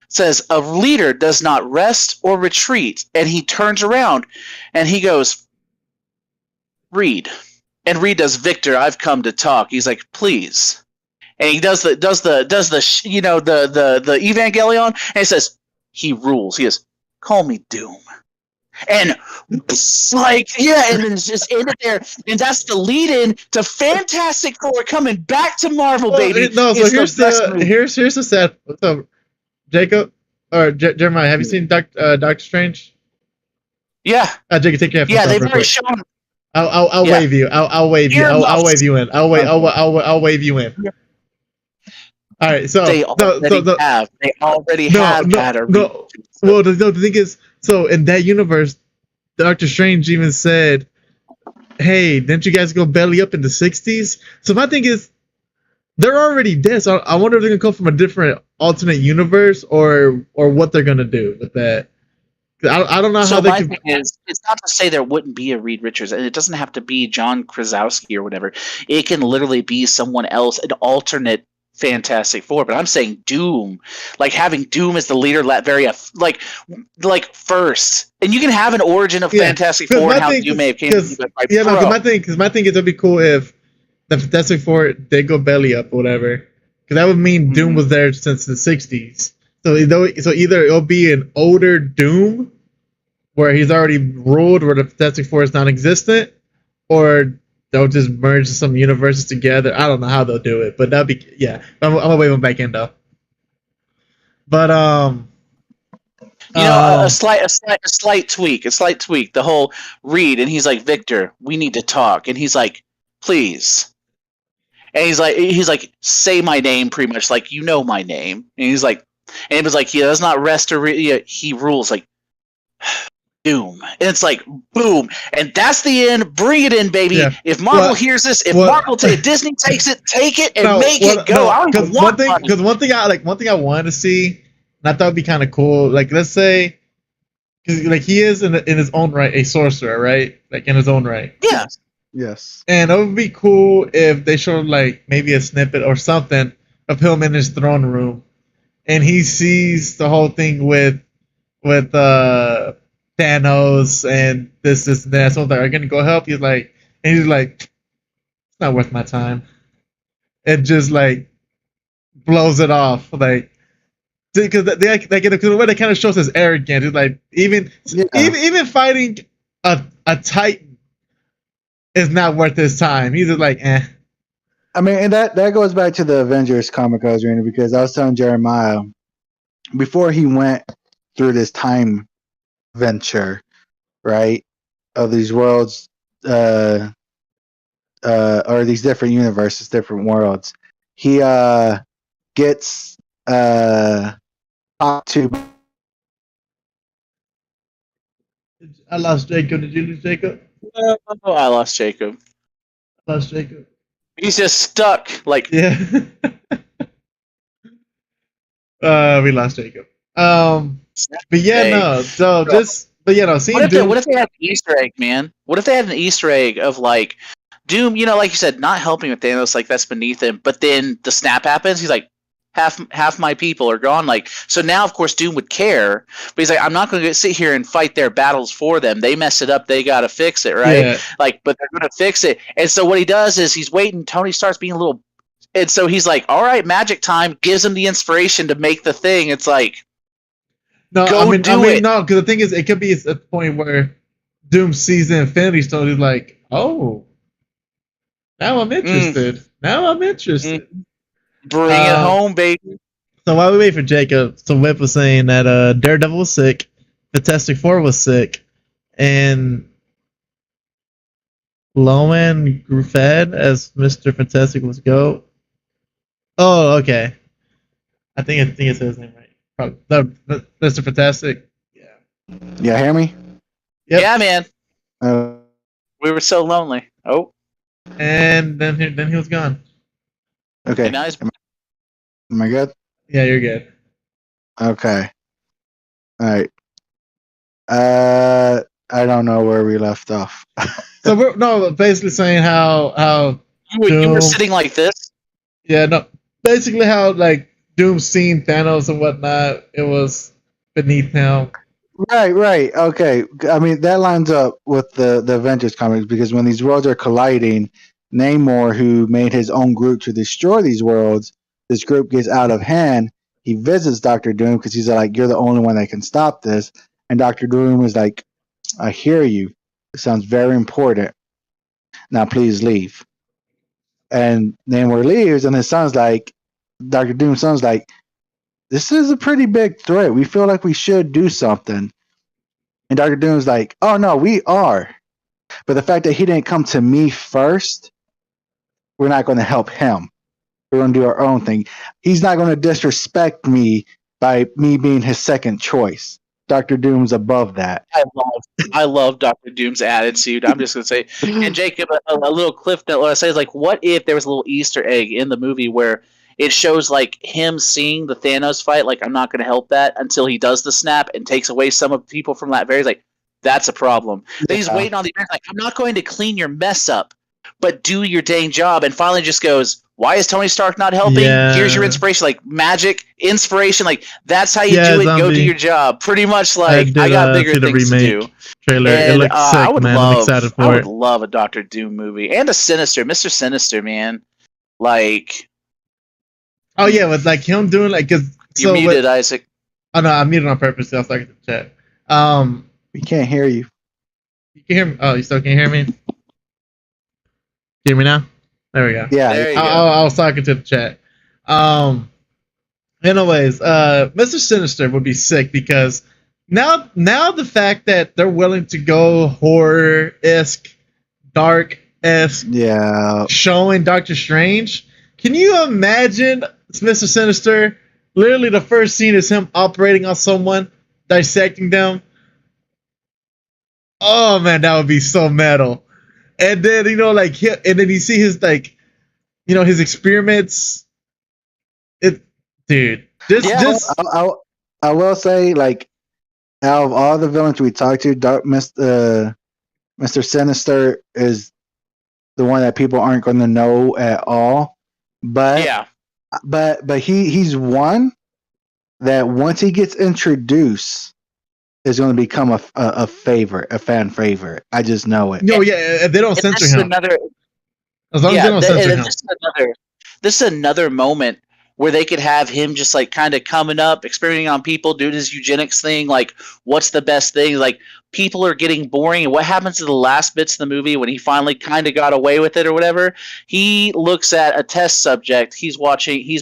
Speaker 3: says a leader does not rest or retreat, and he turns around and he goes, Reed. And Reed does, Victor, I've come to talk. He's like, please. And he does the Evangelion, and he says, he rules. He goes, call me Doom. And like, yeah, and then it's just ended there. And that's the lead in to Fantastic Four coming back to Marvel, baby.
Speaker 1: No, so
Speaker 3: It's
Speaker 1: here's the sad. So Jacob or Jeremiah, have you seen Doctor Strange?
Speaker 3: Yeah.
Speaker 1: Jacob, take care.
Speaker 3: Yeah, they've already shown.
Speaker 1: I'll
Speaker 3: Yeah.
Speaker 1: wave you. I'll wave you. I'll wave you in. I'll wave you in. All right. So
Speaker 3: They already have had a
Speaker 1: no. Well, the thing is, so in that universe, Doctor Strange even said, "Hey, didn't you guys go belly up in the '60s?" So my thing is, they're already dead. So I wonder if they're gonna come from a different alternate universe or what they're gonna do with that. I don't know
Speaker 3: So
Speaker 1: how they
Speaker 3: my
Speaker 1: can.
Speaker 3: thing is, it's not to say there wouldn't be a Reed Richards, and it doesn't have to be John Krasinski or whatever. It can literally be someone else, an alternate Fantastic Four. But I'm saying Doom, like having Doom as the leader, like first, and you can have an origin of Fantastic Four and how Doom may have came.
Speaker 1: Because my thing is it'd be cool if the Fantastic Four they go belly up or whatever, because that would mean Doom was there since the '60s. So either it'll be an older Doom, where he's already ruled, where the Fantastic Four is non-existent, or they'll just merge some universes together. I don't know how they'll do it, but that'd be I'm gonna wave him back in though. But
Speaker 3: a slight tweak. The whole Reed, and he's like, Victor, we need to talk, and he's like, please. And he's like, say my name, pretty much, like, you know my name. And he's like, and it was like, he does not rest or he rules, like, Doom. And it's like, boom. And that's the end. Bring it in, baby.
Speaker 1: Yeah.
Speaker 3: If Marvel hears this, if Disney takes it, take it and make it go. I don't even want money.
Speaker 1: Because one thing I wanted to see, and I thought it'd be kind of cool, like, let's say, because like he is in his own right a sorcerer, right? Like in his own right.
Speaker 3: Yeah.
Speaker 2: Yes.
Speaker 1: And it would be cool if they showed like maybe a snippet or something of him in his throne room, and he sees the whole thing with Thanos and this and that. So they're gonna go help. He's like, it's not worth my time. It just like blows it off, like, because the way they kind of shows his arrogance. It's like even fighting a Titan is not worth his time. He's just like, eh.
Speaker 2: I mean, and that goes back to the Avengers comic I was reading, because I was telling Jeremiah before he went through this time venture, right, of these worlds, or these different universes, different worlds, he gets talked to.
Speaker 1: I lost Jacob. Did you lose Jacob?
Speaker 3: No, I lost Jacob. He's just stuck. Like,
Speaker 1: yeah. We lost Jacob. But yeah, no. So just, but you know, seeing Doom.
Speaker 3: What if they had an Easter egg, man? What if they had an Easter egg of like Doom? You know, like you said, not helping with Thanos, like that's beneath him. But then the snap happens. He's like, half my people are gone. Like, so now, of course, Doom would care, but he's like, I'm not going to sit here and fight their battles for them. They mess it up. They got to fix it, right?
Speaker 1: Yeah.
Speaker 3: Like, but they're going to fix it. And so what he does is he's waiting. Tony starts being a little, and so he's like, all right, magic time. Gives him the inspiration to make the thing. It's like,
Speaker 1: no,
Speaker 3: go
Speaker 1: I mean,
Speaker 3: it.
Speaker 1: No, because the thing is, it could be at the point where Doom sees the Infinity Stone. He's like, oh, now I'm interested.
Speaker 3: Bring it home, baby.
Speaker 1: So while we wait for Jacob, so Whip was saying that Daredevil was sick, Fantastic Four was sick, and Lowen grew fed as Mr. Fantastic was GOAT. Oh, okay. I think it says his name right. Probably. No, Mr. Fantastic. Yeah.
Speaker 2: Yeah, hear me?
Speaker 1: Yep.
Speaker 3: Yeah, man. We were so lonely. Oh.
Speaker 1: And then he was gone.
Speaker 2: Okay.
Speaker 3: Now he's...
Speaker 2: Am I good?
Speaker 1: Yeah, you're good.
Speaker 2: Okay. All right. I don't know where we left off.
Speaker 1: So we're basically saying how
Speaker 3: you were sitting like this.
Speaker 1: Yeah, no. basically how like Doom seen Thanos and whatnot. It was beneath him.
Speaker 2: Right. Okay. I mean, that lines up with the Avengers comics because when these worlds are colliding, Namor, who made his own group to destroy these worlds, this group gets out of hand. He visits Doctor Doom because he's like, "You're the only one that can stop this." And Doctor Doom is like, "I hear you. It sounds very important. Now, please leave." And Namor leaves, and his son's like, Doctor Doom's son's like, "This is a pretty big threat. We feel like we should do something." And Dr. Doom's like, "Oh no, we are. But the fact that he didn't come to me first, we're not going to help him. We're going to do our own thing. He's not going to disrespect me by me being his second choice. Dr. Doom's above that."
Speaker 3: I love Doctor Doom's attitude. I'm just gonna say, and Jacob, a little cliff note. What I say is like, what if there was a little Easter egg in the movie where it shows like him seeing the Thanos fight? Like, I'm not gonna help that until he does the snap and takes away some of the people from that very. Like, that's a problem. Then he's waiting on the end. Like, I'm not going to clean your mess up, but do your dang job. And finally, just goes, "Why is Tony Stark not helping?
Speaker 1: Yeah.
Speaker 3: Here's your inspiration." Like, magic inspiration. Like, that's how you
Speaker 1: Yeah,
Speaker 3: do it. Go
Speaker 1: Zombie.
Speaker 3: do your job. Pretty much. Like, I got bigger
Speaker 1: see the
Speaker 3: things to
Speaker 1: remake
Speaker 3: do.
Speaker 1: trailer. It
Speaker 3: And
Speaker 1: looks sick,
Speaker 3: I would
Speaker 1: man. I'm excited
Speaker 3: I
Speaker 1: for
Speaker 3: would
Speaker 1: it.
Speaker 3: love a Doctor Doom movie and a Sinister, Mr. Sinister, man. Like,
Speaker 1: Oh yeah, with like him doing like because
Speaker 3: you muted, Isaac.
Speaker 1: Oh no, I muted on purpose. So I was talking to the chat.
Speaker 2: We can't hear you.
Speaker 1: You can hear me? Oh, you still can't hear me? Hear me now? There we go.
Speaker 2: Yeah.
Speaker 3: There you go.
Speaker 1: I was talking to the chat. Anyways, Mr. Sinister would be sick because now the fact that they're willing to go horror-esque, dark-esque,
Speaker 2: Yeah.
Speaker 1: showing Doctor Strange. Can you imagine Mr. Sinister? Literally, the first scene is him operating on someone, dissecting them. Oh man, that would be so metal. And then like, and then you see his like, his experiments. Dude, just
Speaker 2: I will say, like, out of all the villains we talked to, Mr. Sinister is the one that people aren't going to know at all. But
Speaker 3: Yeah.
Speaker 2: but he's one that once he gets introduced is going to become a favorite, a fan favorite. I just know it.
Speaker 1: no, yeah, they don't censor
Speaker 3: This is
Speaker 1: him.
Speaker 3: another.
Speaker 1: As long as they don't censor him.
Speaker 3: This is another moment where they could have him just like kind of coming up, experimenting on people, doing his eugenics thing. Like, what's the best thing? Like, people are getting boring. And what happens to the last bits of the movie when he finally kind of got away with it or whatever? He looks at a test subject. He's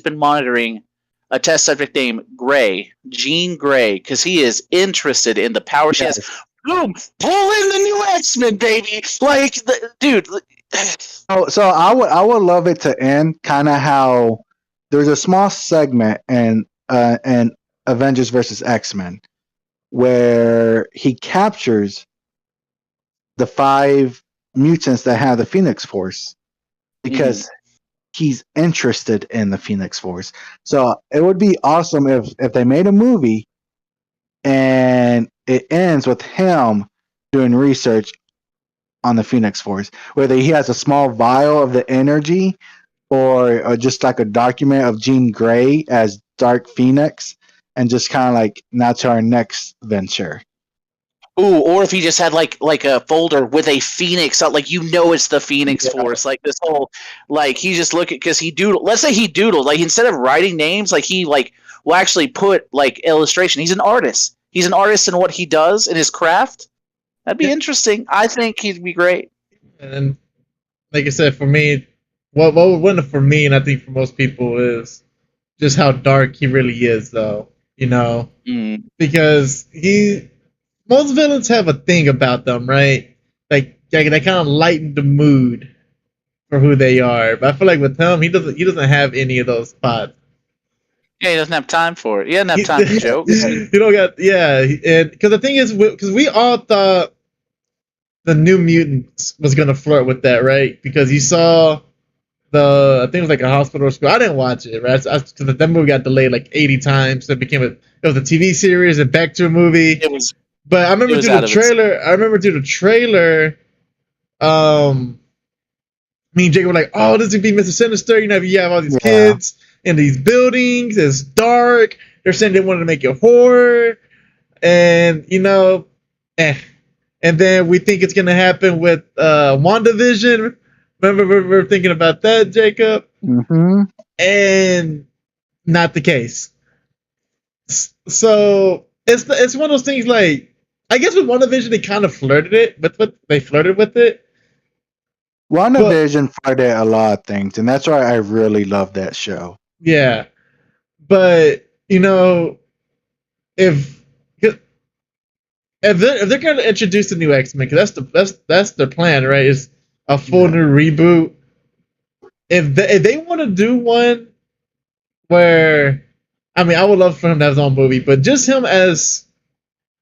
Speaker 3: been monitoring a test subject named Gray, Jean Grey, because he is interested in the power she has. Boom! Pull in the new X-Men, baby! Like, dude.
Speaker 2: So I would love it to end kind of how there's a small segment in Avengers versus X-Men where he captures the 5 mutants that have the Phoenix Force because he's interested in the Phoenix Force. So it would be awesome if they made a movie and it ends with him doing research on the Phoenix Force, whether he has a small vial of the energy or just like a document of Jean Grey as Dark Phoenix, and just kind of like, now to our next venture.
Speaker 3: Ooh, or if he just had like a folder with a Phoenix, like, it's the Phoenix Force, like this whole, like, he just look at, because he doodled. Let's say he doodled, like, instead of writing names, like, he like will actually put like illustration. He's an artist. He's an artist in what he does in his craft. That'd be interesting. I think he'd be great.
Speaker 1: And like I said, for me, what would win it for me, and I think for most people, is just how dark he really is, though. Because most villains have a thing about them, right? Like they kind of lighten the mood for who they are. But I feel like with him, he doesn't have any of those spots.
Speaker 3: Yeah, he doesn't have time for it. He doesn't have time for jokes.
Speaker 1: You don't got and because the thing is, because we all thought the New Mutants was gonna flirt with that, right? Because you saw I think it was like a hospital or school. I didn't watch it, right? Because that movie got delayed like 80 times. So it was a TV series and back to a movie.
Speaker 3: It was.
Speaker 1: But I remember through the trailer. Me and Jake were like, "Oh, this would be Mr. Sinister." You have all these kids. in these buildings. It's dark. They're saying they wanted to make it horror, and and then we think it's gonna happen with WandaVision. Remember, we're thinking about that, Jacob, and not the case. So it's one of those things. Like, I guess with WandaVision, they kind of flirted with it.
Speaker 2: WandaVision flirted a lot of things, and that's why I really love that show.
Speaker 1: Yeah, but if they're going to introduce a new X-Men, because that's their plan, right? Is a full new reboot. If they want to do one where, I mean, I would love for him to have his own movie, but just him as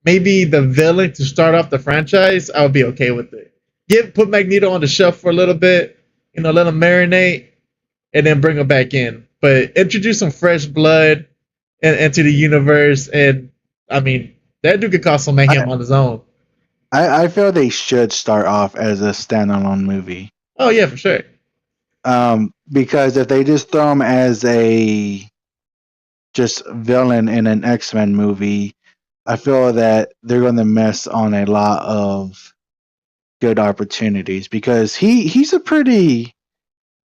Speaker 1: maybe the villain to start off the franchise, I would be okay with it. Put Magneto on the shelf for a little bit, let him marinate, and then bring him back in. But introduce some fresh blood into the universe, and I mean, that dude could cause some mayhem on his own.
Speaker 2: I feel they should start off as a standalone movie.
Speaker 1: Oh yeah, for sure.
Speaker 2: Because if they just throw him as a just villain in an X-Men movie, I feel that they're going to miss on a lot of good opportunities, because he's a pretty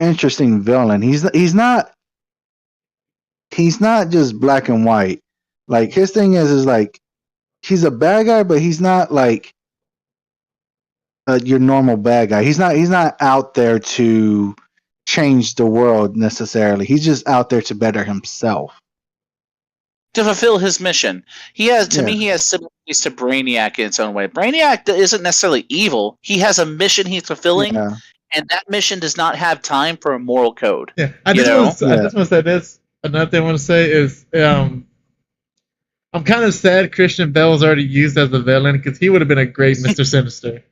Speaker 2: interesting villain. He's not just black and white. Like, his thing is like, he's a bad guy, but he's not like your normal bad guy. He's not out there to change the world necessarily. He's just out there to better himself,
Speaker 3: to fulfill his mission. He has similarities to Brainiac in its own way. Brainiac isn't necessarily evil. He has a mission he's fulfilling, and that mission does not have time for a moral code.
Speaker 1: Yeah, I just want to say this. Another thing I want to say is, I'm kind of sad Christian Bale was already used as a villain, because he would have been a great Mr. Sinister.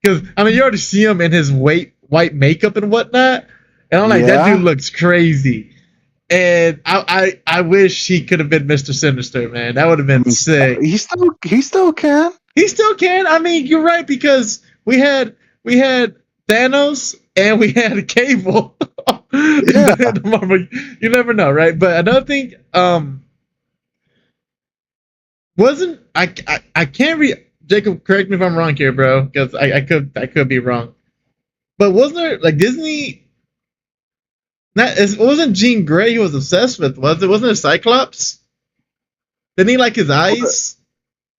Speaker 1: Because, I mean, you already see him in his white makeup and whatnot, and I'm like, that dude looks crazy. And I wish he could have been Mr. Sinister, man. That would have been sick.
Speaker 2: He still can.
Speaker 1: He still can. I mean, you're right, because we had Thanos and we had Cable. You never know, right? But another thing, wasn't I can't read. Jacob, correct me if I'm wrong here, bro, because I could be wrong. But wasn't there, like, Disney? It wasn't Jean Grey he was obsessed with, was it? Wasn't it Cyclops? Didn't he like his eyes?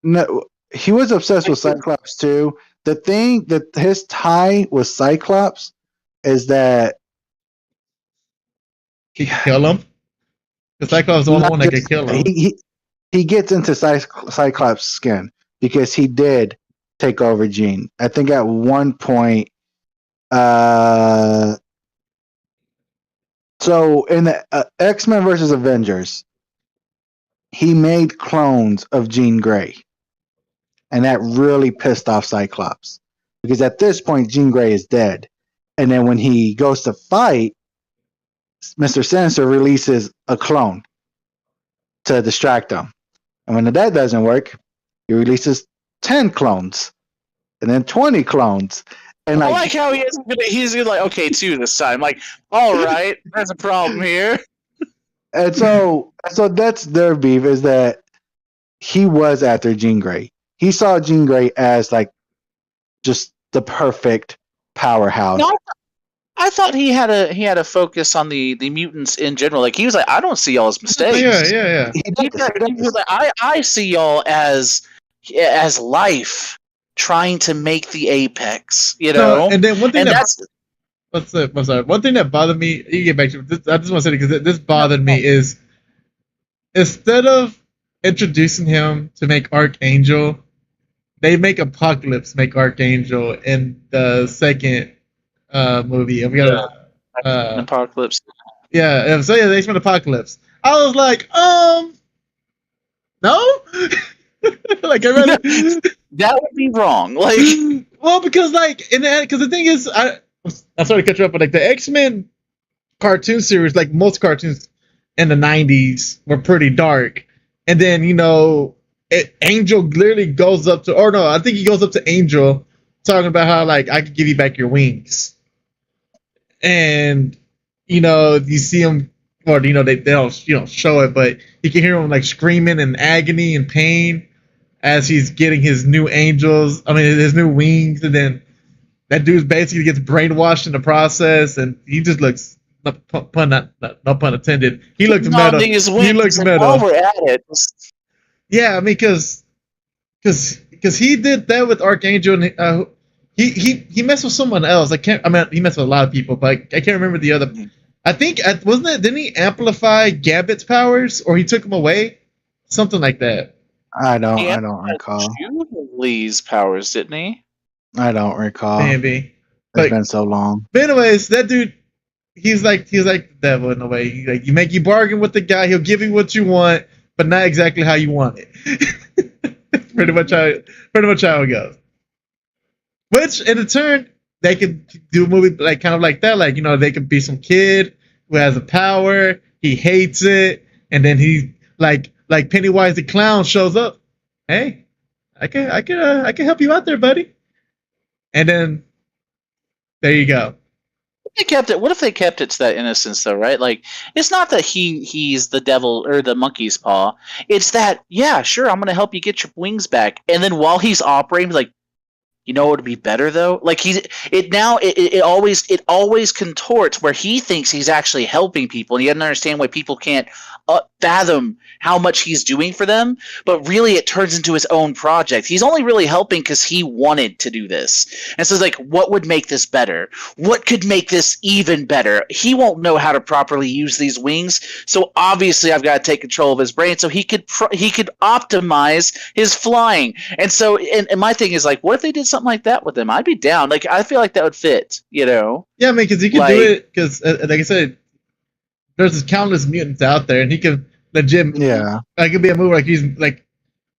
Speaker 2: No, he was obsessed with Cyclops too. The thing that his tie with Cyclops is that
Speaker 1: he could kill him. Because Cyclops is the only one that could kill him.
Speaker 2: He gets into Cyclops' skin because he did take over Jean. I think at one point, so in the X-Men versus Avengers, he made clones of Jean Grey. And that really pissed off Cyclops. Because at this point, Jean Grey is dead. And then when he goes to fight, Mr. Sinister releases a clone to distract him. And when that doesn't work, he releases 10 clones. And then 20 clones. And
Speaker 3: I like how he's gonna like, okay, 2 this time. Like, all right, there's a problem here.
Speaker 2: And so that's their beef, is that he was after Jean Grey. He saw Jean Grey as like just the perfect powerhouse.
Speaker 3: No, I thought he had a focus on the mutants in general. Like, he was like, I don't see y'all as mistakes.
Speaker 1: Yeah.
Speaker 3: He was like, I see y'all as life trying to make the apex,
Speaker 1: No, and then one thing I'm sorry. One thing that bothered me, you get back to this, I just want to say it because this bothered me, is instead of introducing him to make Archangel, they make Apocalypse make Archangel in the second movie. And we got
Speaker 3: Apocalypse.
Speaker 1: Yeah, so the X-Men Apocalypse. I was like, no. Like,
Speaker 3: that would be wrong. Like,
Speaker 1: well, because the thing is, I'm sorry to cut you off, but like the X-Men cartoon series, like most cartoons in the 90s, were pretty dark. And then, Angel literally goes up to, or no, I think he goes up to Angel talking about how, like, I could give you back your wings. And, you see him or they don't show it, but you can hear him like screaming in agony and pain as he's getting his new angels. I mean, his new wings, and then that dude basically gets brainwashed in the process, and he just looks no pun intended. He looks meta. He looks meta.
Speaker 3: While we're at it,
Speaker 1: yeah, I mean, because he did that with Archangel, and he messed with someone else. I mean, he messed with a lot of people, but I can't remember the other. I think wasn't it? Didn't he amplify Gambit's powers, or he took them away? Something like that.
Speaker 2: I don't recall.
Speaker 3: Lee's powers, didn't he?
Speaker 2: I don't recall.
Speaker 1: Maybe.
Speaker 2: It's been so long.
Speaker 1: But anyways, that dude, he's like the devil in a way. You bargain with the guy, he'll give you what you want, but not exactly how you want it. pretty much how it goes. Which in turn, they could do a movie like kind of like that. Like, they could be some kid who has a power, he hates it, and then he like Pennywise the clown shows up. Hey, I can help you out there, buddy. And then there you go.
Speaker 3: What if they kept it to that innocence, though, right? Like, it's not that he's the devil or the monkey's paw. It's that, yeah, sure, I'm going to help you get your wings back. And then while he's operating, like, you know what would be better though? Like it always contorts where he thinks he's actually helping people, and you doesn't understand why people can't fathom how much he's doing for them. But really, it turns into his own project. He's only really helping because he wanted to do this, and so it's like, what would make this better? What could make this even better? He won't know how to properly use these wings, so obviously I've got to take control of his brain so he could optimize his flying. And so, and my thing is like, what if they did something like that with him? I'd be down. Like, I feel like that would fit,
Speaker 1: Yeah, I mean, because he could do it. Because, like I said, there's countless mutants out there, and he could legit.
Speaker 2: Yeah,
Speaker 1: it could be a movie like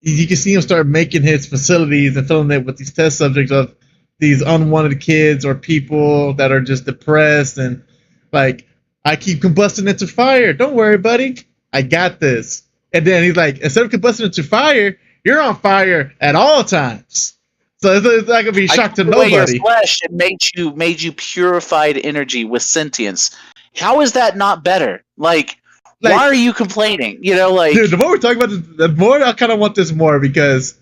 Speaker 1: you can see him start making his facilities and filling it with these test subjects of these unwanted kids or people that are just depressed, and like, I keep combusting into fire. Don't worry, buddy, I got this. And then he's like, instead of combusting into fire, you're on fire at all times. So it's not gonna be shocked to nobody.
Speaker 3: Your flesh and made you purified energy with sentience. How is that not better? Like, why are you complaining? Dude,
Speaker 1: the more we're talking about this, the more I kind of want this more, because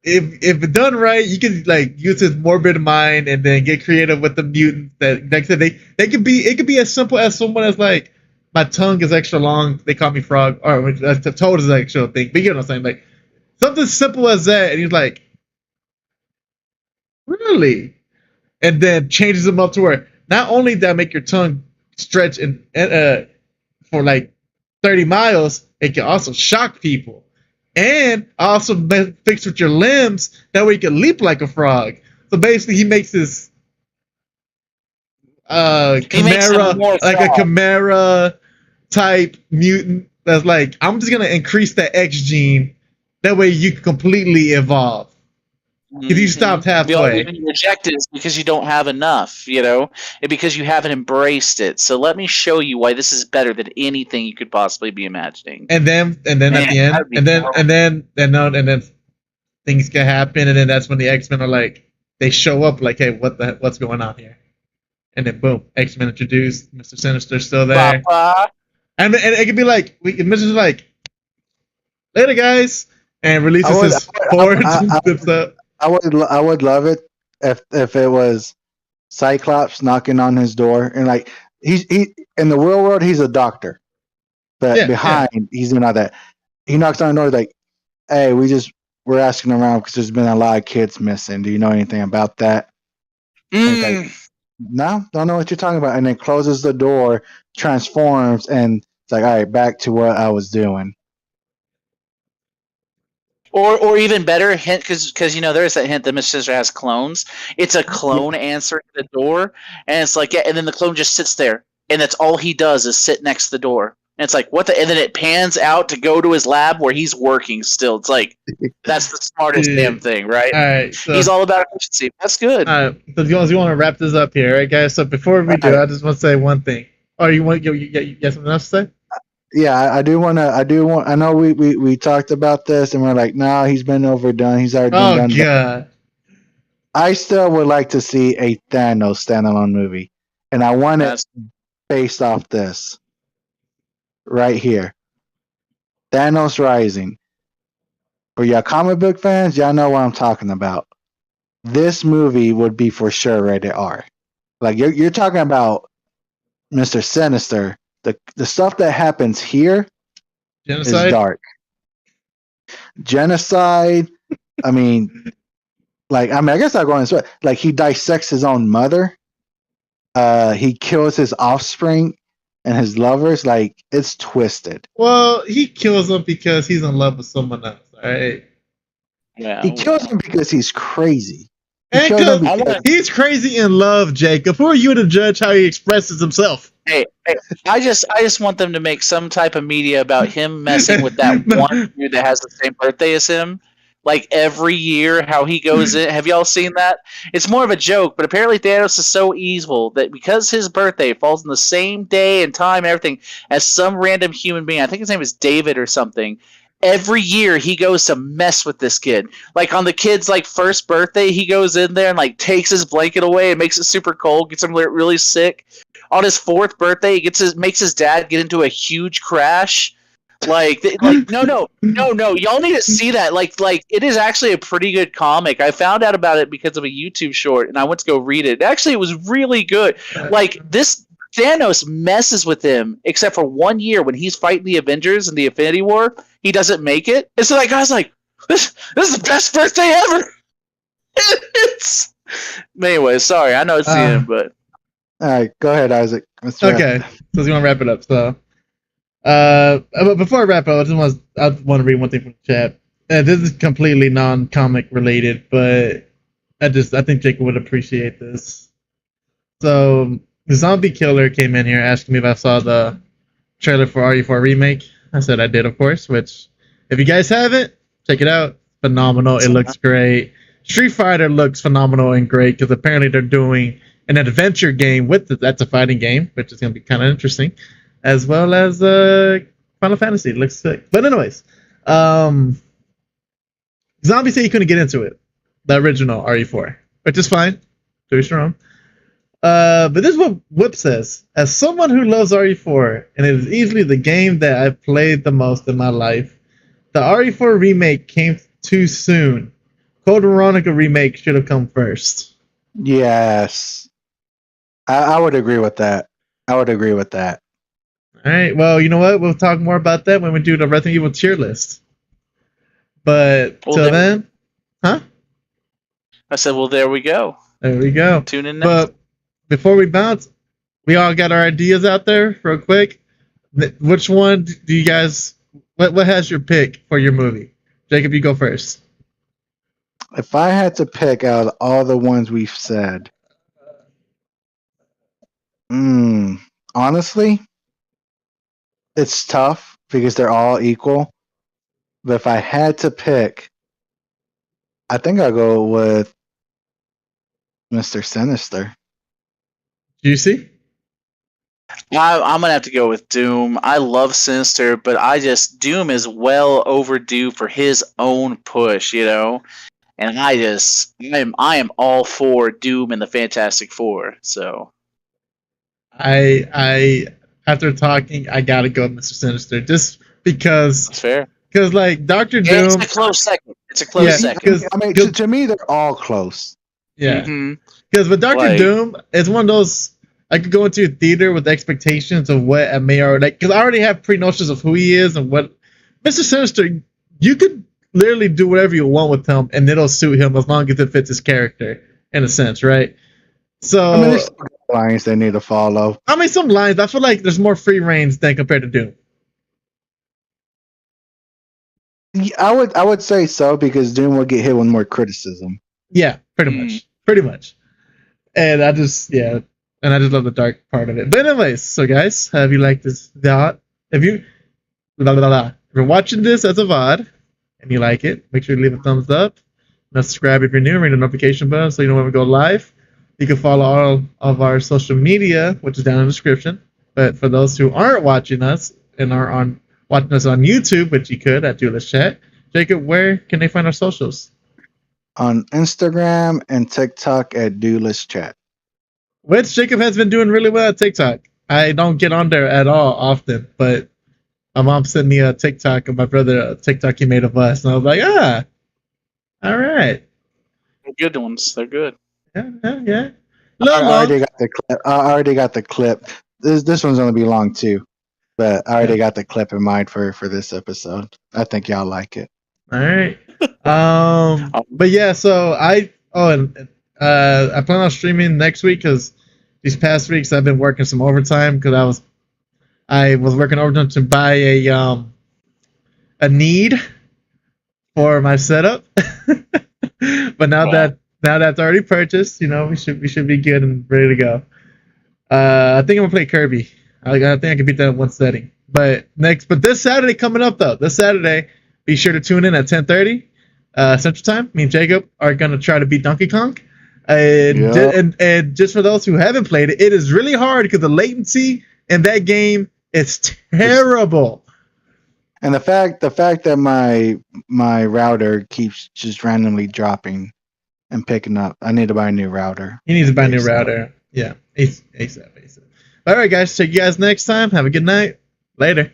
Speaker 1: if done right, you can like use his morbid mind and then get creative with the mutants. That like I said, they could be. It could be as simple as someone as like, my tongue is extra long, they call me frog, or toad is an actual thing. But you know what I'm saying, like something simple as that, and he's like, really? And then changes them up to where not only that make your tongue stretch and for like 30 miles, it can also shock people. And also fix with your limbs, that way you can leap like a frog. So basically he makes this chimera, like a chimera type mutant that's like, I'm just gonna increase the X gene, that way you can completely evolve. If you stopped halfway,
Speaker 3: you reject it because you don't have enough, and because you haven't embraced it. So let me show you why this is better than anything you could possibly be imagining.
Speaker 1: And then at the end, and then things can happen, and then that's when the X-Men are like, they show up like, hey, what's going on here? And then boom, X-Men introduced, Mr. Sinister's still there, and it could be like, Mr. like, later guys, and releases his boards and stuff.
Speaker 2: I would love it if it was Cyclops knocking on his door, and like he in the real world he's a doctor, but behind he's doing all that. He knocks on the door like, "Hey, we're asking around because there's been a lot of kids missing. Do you know anything about that?" Like, no, don't know what you're talking about. And then closes the door, transforms, and it's like, all right, back to what I was doing.
Speaker 3: Or even better, hint, because there's that hint that Miss Scissor has clones. It's a clone answering the door, and it's like, and then the clone just sits there, and that's all he does is sit next to the door. And it's like, what the? And then it pans out to go to his lab where he's working still. It's like, that's the smartest damn thing, right?
Speaker 1: All right, so
Speaker 3: he's all about efficiency. That's good.
Speaker 1: All right, so you want to wrap this up here, right, guys? So before we do, I just want to say one thing. Oh, you got something else to say?
Speaker 2: Yeah, I do want. I know we talked about this, and we're like, no, he's been overdone. He's already been done.
Speaker 1: Oh god.
Speaker 2: I still would like to see a Thanos standalone movie, and I want it based off this. right here. Thanos Rising. For y'all comic book fans, y'all know what I'm talking about. This movie would be for sure rated R. Like you're talking about Mr. Sinister. The stuff that happens here is
Speaker 1: Genocide.
Speaker 2: dark. Genocide. I mean, I guess I'll go into like he dissects his own mother. He kills his offspring and his lovers. Like it's twisted.
Speaker 1: Well, he kills them because he's in love with someone else. All right.
Speaker 3: Yeah,
Speaker 2: He kills them because he's crazy. He
Speaker 1: And
Speaker 2: kills them
Speaker 1: because
Speaker 2: because
Speaker 1: he's crazy in love, Jacob. Who are you to judge how he expresses himself?
Speaker 3: Hey, I just want them to make some type of media about him messing with that one dude that has the same birthday as him. Like every year, how he goes in. Have y'all seen that? It's more of a joke, but apparently Thanos is so evil that because his birthday falls on the same day and time and everything as some random human being, I think his name is David or something. Every year he goes to mess with this kid. Like on the kid's like first birthday, he goes in there and like takes his blanket away and makes it super cold, gets him really sick. On his fourth birthday, he makes his dad get into a huge crash. Like no, y'all need to see that. Like it is actually a pretty good comic. I found out about it because of a YouTube short, and I went to go read it. Actually, it was really good. Like this Thanos messes with him, except for 1 year when he's fighting the Avengers in the Infinity War. He doesn't make it, and so that guy's like, "This is the best birthday ever." It's anyway. Sorry, I know it's the end, but
Speaker 2: all right, go ahead, Isaac. Let's wrap.
Speaker 1: Okay, so we want to wrap it up. So, but before I wrap up, I want to read one thing from the chat. This is completely non-comic related, but I think Jacob would appreciate this. So, the Zombie Killer came in here asking me if I saw the trailer for RE4 Remake. I said I did, of course, which, if you guys haven't, check it out. Phenomenal. It looks great. Street Fighter looks phenomenal and great because apparently they're doing an adventure game that's a fighting game, which is going to be kind of interesting, as well as Final Fantasy. It looks sick. But anyways, Zombie said he couldn't get into it, the original RE4, which is fine. Do your own. But this is what Whip says. As someone who loves RE4, and it is easily the game that I've played the most in my life, the RE4 remake came too soon. Code Veronica remake should have come first.
Speaker 2: Yes. I would agree with that.
Speaker 1: All right. Well, you know what? We'll talk more about that when we do the Resident Evil tier list. But till then, huh?
Speaker 3: I said, well, there we go.
Speaker 1: There we go.
Speaker 3: Tune in next.
Speaker 1: But before we bounce, we all got our ideas out there real quick. Which one do you guys? What has your pick for your movie? Jacob, you go first.
Speaker 2: If I had to pick out of all the ones we've said, honestly, it's tough because they're all equal. But if I had to pick, I think I'll go with Mr. Sinister.
Speaker 1: Juicy?
Speaker 3: I'm gonna have to go with Doom. I love Sinister, but Doom is well overdue for his own push, you know. And I am all for Doom and the Fantastic Four. So
Speaker 1: I after talking, I gotta go with Mr. Sinister just because.
Speaker 3: That's fair.
Speaker 1: Because like Dr. Doom,
Speaker 3: it's a close second.
Speaker 2: Second. I mean, to me, they're all close.
Speaker 1: Yeah. Because with Dr. Doom, it's one of those. I could go into a theater with expectations of what I may already like, because I already have pre-notions of who he is and what Mr. Sinister. You could literally do whatever you want with him, and it'll suit him as long as it fits his character, in a sense, right? So,
Speaker 2: I mean, there's some lines they need to follow.
Speaker 1: I mean, some lines. I feel like there's more free reigns than compared to Doom.
Speaker 2: I would say so because Doom will get hit with more criticism.
Speaker 1: Yeah, pretty much. And I just love the dark part of it. But anyways, so guys, have you liked this VOD? If you're watching this as a VOD and you like it, make sure you leave a thumbs up. And subscribe if you're new. Ring the notification button so you know when we go live. You can follow all of our social media, which is down in the description. But for those who aren't watching us and are watching us on YouTube, which you could at Duelist Chat, Jacob, where can they find our socials?
Speaker 2: On Instagram and TikTok at Duelist Chat.
Speaker 1: Which Jacob has been doing really well at TikTok. I don't get on there at all often, but My mom sent me a TikTok of my brother a TikTok he made of us, and I was like, all right,
Speaker 3: They're good ones. They're good.
Speaker 1: yeah. A
Speaker 2: I
Speaker 1: little
Speaker 2: already
Speaker 1: long.
Speaker 2: got the clip. I already got the clip. This one's gonna be long too, but I already got the clip in mind for this episode. I think y'all like it.
Speaker 1: All right. But yeah, so I plan on streaming next week because these past weeks I've been working some overtime because I was working overtime to buy a need for my setup. But now
Speaker 3: Wow.
Speaker 1: that's already purchased, we should be good and ready to go. I think I'm gonna play Kirby. I think I can beat that in one setting. But this Saturday coming up though, this Saturday, be sure to tune in at 10:30 Central Time. Me and Jacob are gonna try to beat Donkey Kong. And just for those who haven't played it, it is really hard because the latency in that game is terrible.
Speaker 2: And the fact that my router keeps just randomly dropping and picking up, I need to buy a new router.
Speaker 1: He needs to buy a new
Speaker 2: ASAP.
Speaker 1: router. Yeah, ASAP. All right, guys. Check you guys next time. Have a good night. Later.